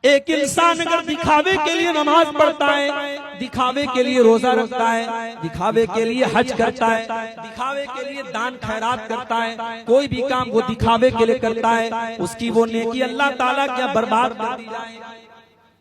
एक इंसान अगर दिखावे के लिए नमाज पढ़ता है, दिखावे के लिए रोजा रखता है, दिखावे के लिए हज करता है, दिखावे के लिए दान खैरात करता है, कोई भी काम वो दिखावे के लिए करता है, उसकी वो नेकी अल्लाह ताला क्या बर्बाद कर दी जाए।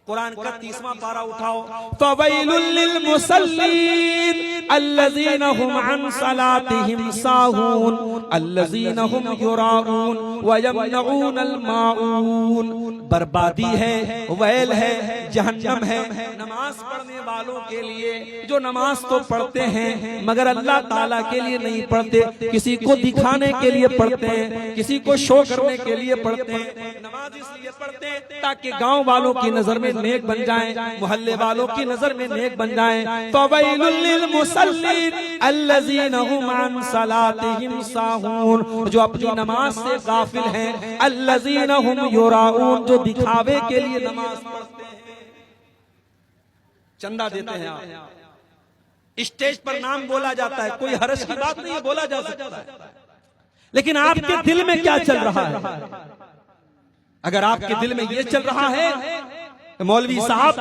कुरान का 30वां पारा उठाओ, फवैलुल लिल मुसल्लीन अल्लज़ीना हुम अन सलातिहिम साहून अल्लज़ीना हुम युराऊन व यमनऊनल माऊन। बर्बादी है, वैल है, जहन्नम है नमाज पढ़ने वालों के लिए जो नमाज तो पढ़ते हैं मगर अल्लाह ताला के लिए नहीं पढ़ते, किसी को दिखाने के लिए पढ़ते हैं, किसी को शो करने के लिए पढ़ते हैं। नमाज इसलिए पढ़ते हैं ताकि गांव वालों की नजर में नेक बन जाएं, मोहल्ले वालों की नजर में नेक बन जाएं। फवैलुल लिल मुसल्लीन अल्लज़ीना हुम अन सलातिहिम साहून, जो अपनी नमाज से गाफिल हैं, अल्लज़ीना हुम युराऊन, जो दिखावे के लिए नमाज पढ़ते हैं। चंदा देते हैं आप, स्टेज पर नाम बोला जाता है, कोई हर्ष की बात नहीं है, बोला जा सकता है, लेकिन आपके दिल में क्या चल रहा है? अगर आपके दिल में ये चल रहा है तो मौलवी साहब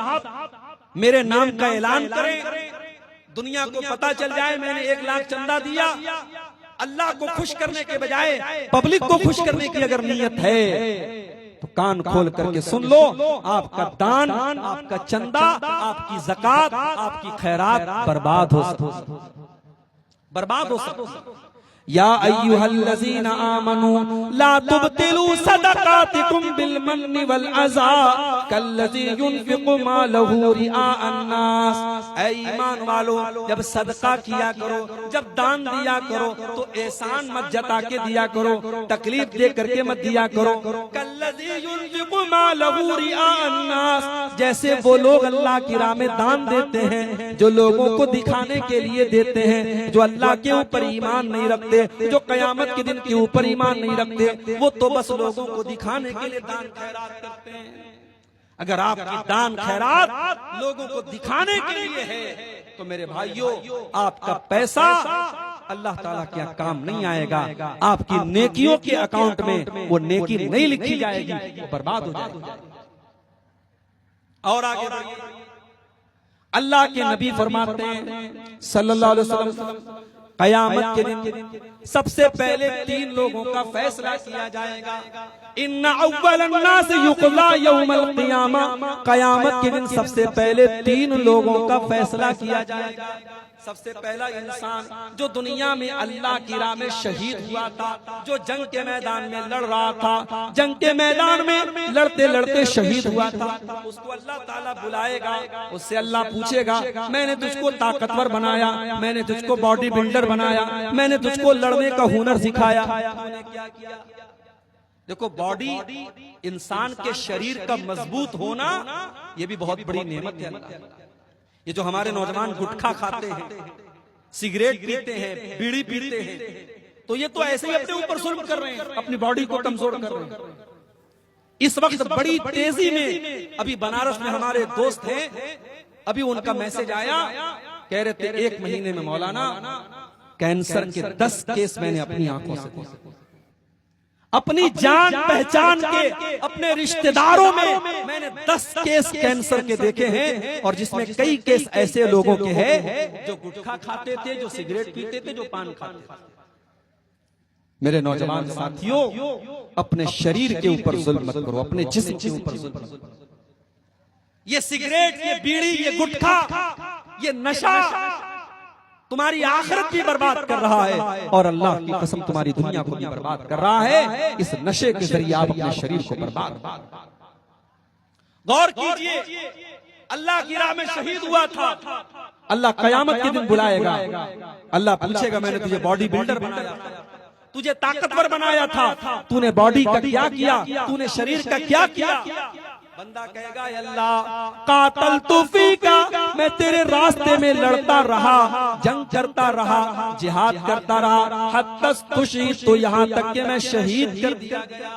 मेरे नाम का ऐलान करें, दुनिया को पता चल जाए मैंने 1 लाख चंदा दिया, अल्लाह को खुश करने के बजाय पब्लिक को खुश करने की अगर नीयत है तो कान खोल करके सुन लो, आपका दान, आपका चंदा, आपकी ज़कात, आपकी खैरात बर्बाद हो सकती, बर्बाद हो सकती। या अय्युहल्लज़ीना आमनू ला तुबतिलू सदकातिकुम बिल मन्नि वल अज़ा कल्लज़ी युनफ़िक़ु मालहू रिआअन नास। ऐ ईमान वालो, जब सदका किया करो, जब दान दिया करो तो एहसान मत जता के दिया करो, तकलीफ दे करके मत दिया करो। कल्लज़ी युनफ़िक़ु मालहू रिआअन नास, जैसे वो लोग अल्लाह की राह में दान देते हैं, जो लोगों को दिखाने के लिए देते हैं, जो अल्लाह के ऊपर ईमान नहीं रखते, जो कयामत के दिन के ऊपर ईमान नहीं रखते, वो तो बस लोगों को दिखाने के लिए दान खैरात करते हैं। अगर आपकी दान खैरात लोगों को दिखाने के लिए है तो मेरे भाइयों, आपका पैसा अल्लाह ताला क्या काम नहीं आएगा, आपकी नेकियों के अकाउंट में वो नेकी नहीं लिखी जाएगी, वो बर्बाद हो जाएगी। और आगे अल्लाह के नबी फरमाते हैं सल्लल्लाहु अलैहि वसल्लम, कयामत के दिन सबसे पहले 3 लोगों का फैसला किया जाएगा। इन्ना अव्वलन नास युक़ज़ा यौमल क़ियामा, कयामत के दिन सबसे पहले 3 लोगों का फैसला किया जाएगा। सबसे पहला इंसान जो दुनिया में अल्लाह की राह में शहीद हुआ था, जो जंग के मैदान में लड़ रहा था, जंग के मैदान में लड़ते लड़ते शहीद हुआ था, उसको अल्लाह ताला बुलाएगा, उससे अल्लाह पूछेगा मैंने तुझको ताकतवर बनाया, मैंने तुझको बॉडी बिल्डर बनाया, मैंने तुझको लड़ने का हुनर सिखाया, तूने क्या किया? देखो, बॉडी इंसान के शरीर का मजबूत होना ये भी बहुत बड़ी नेमत है। ये जो हमारे नौजवान गुटखा खाते हैं, सिगरेट पीते हैं, बीड़ी पीते हैं, तो ये तो ऐसे ही अपने ऊपर जुल्म कर रहे हैं, अपनी बॉडी को कमजोर कर रहे हैं। इस वक्त बड़ी तेजी में अभी बनारस में हमारे दोस्त हैं, अभी उनका मैसेज आया, कह रहे थे 1 महीने में मौलाना कैंसर के 10 केस मैंने अपनी आंखों से देखे, अपनी जान पहचान के अपने रिश्तेदारों में मैंने 10 केस कैंसर के देखे हैं, और जिसमें कई केस ऐसे लोगों के हैं जो गुटखा खाते थे, जो सिगरेट पीते थे, जो पान खाते थे। मेरे नौजवान साथियों, अपने शरीर के ऊपर जुल्म मत करो, अपने जिस्म के ऊपर जुल्म मत करो। ये सिगरेट, ये बीड़ी, ये गुटखा, ये नशा तुम्हारी आखिरत भी बर्बाद कर रहा है, और अल्लाह की कसम तुम्हारी दुनिया को भी बर्बाद कर रहा है। इस नशे के जरिए आप अपने शरीर को बर्बाद। गौर कीजिए, अल्लाह की राह में शहीद हुआ था, अल्लाह कयामत के दिन बुलाएगा, अल्लाह पूछेगा मैंने तुझे बॉडी बिल्डर बनाया था, तुझे ताकतवर बनाया था, तूने बॉडी का क्या किया, तूने शरीर का क्या किया? बंदा कहेगा अल्लाह कातल तूफी का, मैं तेरे रास्ते में लड़ता रहा, जंग करता रहा, जिहाद करता रहा, हत्तस खुशी तो यहाँ तक कि मैं शहीद कर दिया गया।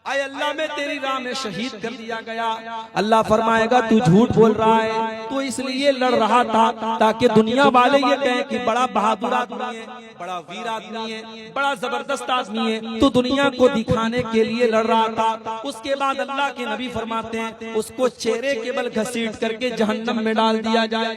आए अल्लाह में तेरी राह में शहीद कर दिया गया। अल्लाह फरमाएगा तू झूठ बोल रहा है, तू इसलिए लड़ रहा था ताकि दुनिया वाले ये कहें कि बड़ा बहादुर आदमी है, बड़ा वीर आदमी है, बड़ा जबरदस्त आदमी है, तू दुनिया को दिखाने के लिए लड़ रहा था। उसके बाद अल्लाह के नबी फरमाते हैं उसको चेहरे केवल घसीट करके जहन्नम में डाल दिया जाए।